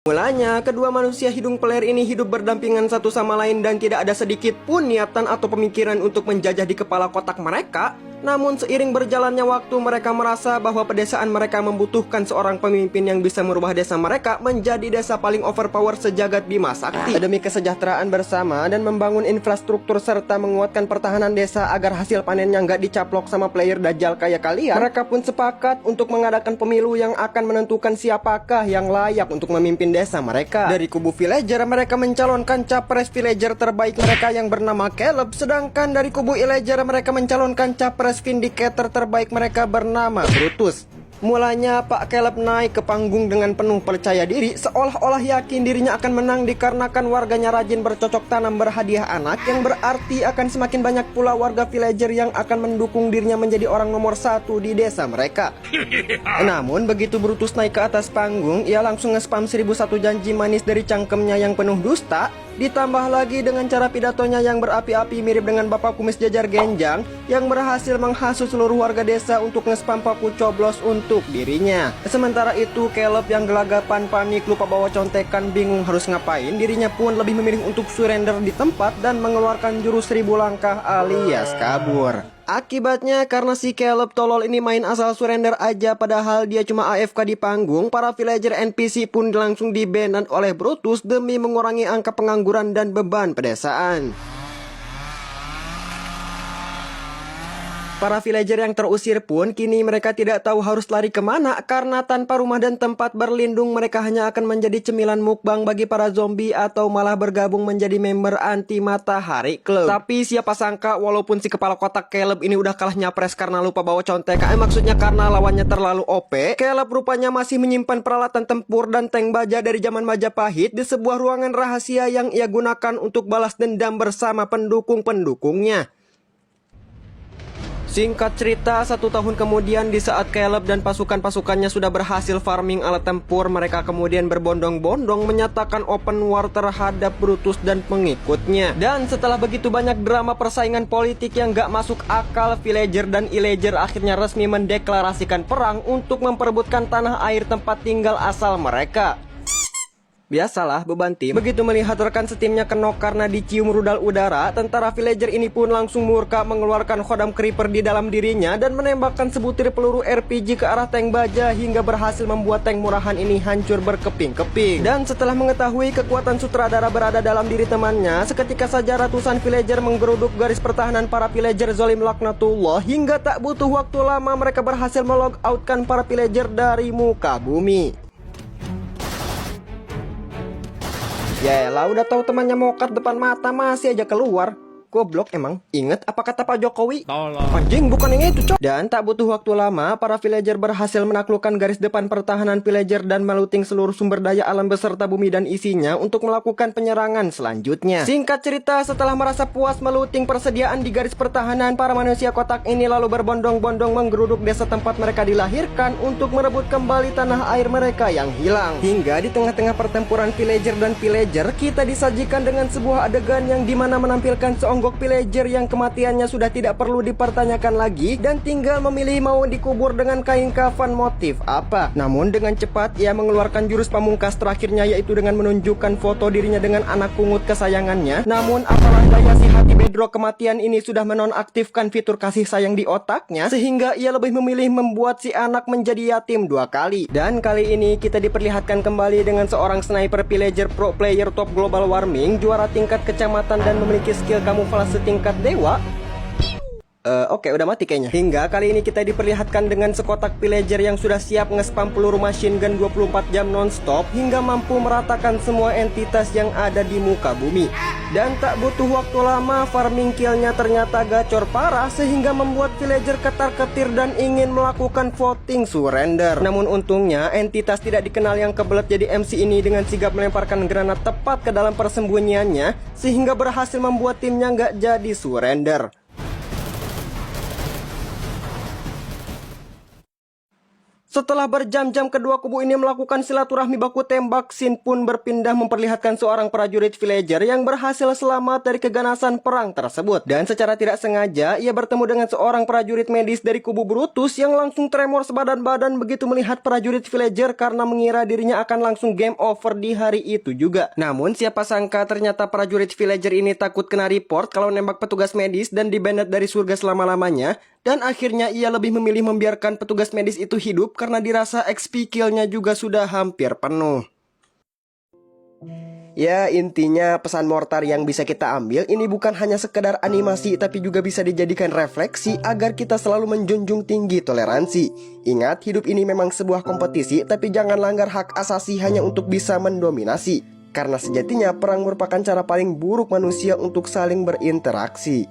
Mulanya, kedua manusia hidung peler ini hidup berdampingan satu sama lain dan tidak ada sedikit pun niatan atau pemikiran untuk menjajah di kepala kotak mereka. Namun seiring berjalannya waktu, mereka merasa bahwa pedesaan mereka membutuhkan seorang pemimpin yang bisa merubah desa mereka menjadi desa paling overpower sejagat Bima Sakti. Demi kesejahteraan bersama dan membangun infrastruktur serta menguatkan pertahanan desa agar hasil panennya nggak dicaplok sama player dajjal kayak kalian, mereka pun sepakat untuk mengadakan pemilu yang akan menentukan siapakah yang layak untuk memimpin desa mereka. Dari kubu villager, mereka mencalonkan capres villager terbaik mereka yang bernama Caleb, sedangkan dari kubu illager mereka mencalonkan capres vindicator terbaik mereka bernama Brutus. Mulanya Pak Caleb naik ke panggung dengan penuh percaya diri, seolah-olah yakin dirinya akan menang dikarenakan warganya rajin bercocok tanam berhadiah anak, yang berarti akan semakin banyak pula warga villager yang akan mendukung dirinya menjadi orang nomor 1 di desa mereka. Namun begitu Brutus naik ke atas panggung, ia langsung nge-spam 1001 janji manis dari cangkemnya yang penuh dusta, ditambah lagi dengan cara pidatonya yang berapi-api mirip dengan Bapak Kumis Jajar Genjang yang berhasil menghasut seluruh warga desa untuk nge-spam paku coblos untuk dirinya. Sementara itu Caleb yang gelagapan, panik, lupa bawa contekan, bingung harus ngapain, dirinya pun lebih memilih untuk surrender di tempat dan mengeluarkan jurus 1000 langkah alias kabur. Akibatnya karena si Caleb tolol ini main asal surrender aja padahal dia cuma AFK di panggung, para villager NPC pun langsung di-ban oleh Brutus demi mengurangi angka pengangguran dan beban pedesaan. Para villager yang terusir pun kini mereka tidak tahu harus lari kemana, karena tanpa rumah dan tempat berlindung mereka hanya akan menjadi cemilan mukbang bagi para zombie atau malah bergabung menjadi member anti matahari club. Tapi siapa sangka walaupun si kepala kotak Caleb ini udah kalah nyapres karena lupa bawa contek, maksudnya karena lawannya terlalu OP, Caleb rupanya masih menyimpan peralatan tempur dan tank baja dari zaman Majapahit di sebuah ruangan rahasia yang ia gunakan untuk balas dendam bersama pendukung-pendukungnya. Singkat cerita, 1 tahun kemudian di saat Caleb dan pasukan-pasukannya sudah berhasil farming alat tempur, mereka kemudian berbondong-bondong menyatakan open war terhadap Brutus dan pengikutnya. Dan setelah begitu banyak drama persaingan politik yang gak masuk akal, villager dan illager akhirnya resmi mendeklarasikan perang untuk memperebutkan tanah air tempat tinggal asal mereka. Biasalah beban tim. Begitu melihat rekan setimnya kenok karena dicium rudal udara, tentara villager ini pun langsung murka mengeluarkan khodam creeper di dalam dirinya dan menembakkan sebutir peluru RPG ke arah tank baja hingga berhasil membuat tank murahan ini hancur berkeping-keping. Dan setelah mengetahui kekuatan sutradara berada dalam diri temannya, seketika saja ratusan villager menggeruduk garis pertahanan para villager zolim laknatullah hingga tak butuh waktu lama mereka berhasil melogoutkan para villager dari muka bumi. Yaelah, udah tahu temannya mokat depan mata masih aja keluar. Goblok emang. Ingat apa kata Pak Jokowi? Tolong. Anjing, bukan yang itu, cok. Dan tak butuh waktu lama, para villager berhasil menaklukkan garis depan pertahanan villager dan melooting seluruh sumber daya alam beserta bumi dan isinya untuk melakukan penyerangan selanjutnya. Singkat cerita, setelah merasa puas melooting persediaan di garis pertahanan, para manusia kotak ini lalu berbondong-bondong menggeruduk desa tempat mereka dilahirkan untuk merebut kembali tanah air mereka yang hilang. Hingga di tengah-tengah pertempuran villager dan villager, kita disajikan dengan sebuah adegan yang dimana menampilkan seonggok villager yang kematiannya sudah tidak perlu dipertanyakan lagi dan tinggal memilih mau dikubur dengan kain kafan motif apa. Namun dengan cepat ia mengeluarkan jurus pamungkas terakhirnya, yaitu dengan menunjukkan foto dirinya dengan anak pungut kesayangannya. Namun apalah daya, si hati bedrock kematian ini sudah menonaktifkan fitur kasih sayang di otaknya, sehingga ia lebih memilih membuat si anak menjadi yatim 2 kali. Dan kali ini kita diperlihatkan kembali dengan seorang sniper villager pro player top global warming, juara tingkat kecamatan dan memiliki skill kamuflase setingkat dewa. Oke, udah mati kayaknya. Hingga kali ini kita diperlihatkan dengan sekotak villager yang sudah siap nge-spam peluru machine gun 24 jam non-stop hingga mampu meratakan semua entitas yang ada di muka bumi. Dan tak butuh waktu lama, farming killnya ternyata gacor parah sehingga membuat villager ketar-ketir dan ingin melakukan voting surrender. Namun untungnya entitas tidak dikenal yang kebelet jadi MC ini dengan sigap melemparkan granat tepat ke dalam persembunyiannya sehingga berhasil membuat timnya nggak jadi surrender. Setelah berjam-jam kedua kubu ini melakukan silaturahmi baku tembak, Shin pun berpindah memperlihatkan seorang prajurit villager yang berhasil selamat dari keganasan perang tersebut. Dan secara tidak sengaja, ia bertemu dengan seorang prajurit medis dari kubu Brutus yang langsung tremor sebadan-badan begitu melihat prajurit villager karena mengira dirinya akan langsung game over di hari itu juga. Namun siapa sangka ternyata prajurit villager ini takut kena report kalau nembak petugas medis dan di-banned dari surga selama-lamanya. Dan akhirnya ia lebih memilih membiarkan petugas medis itu hidup karena dirasa XP kill-nya juga sudah hampir penuh. Ya, intinya pesan mortar yang bisa kita ambil ini bukan hanya sekedar animasi tapi juga bisa dijadikan refleksi agar kita selalu menjunjung tinggi toleransi. Ingat, hidup ini memang sebuah kompetisi tapi jangan langgar hak asasi hanya untuk bisa mendominasi. Karena sejatinya perang merupakan cara paling buruk manusia untuk saling berinteraksi.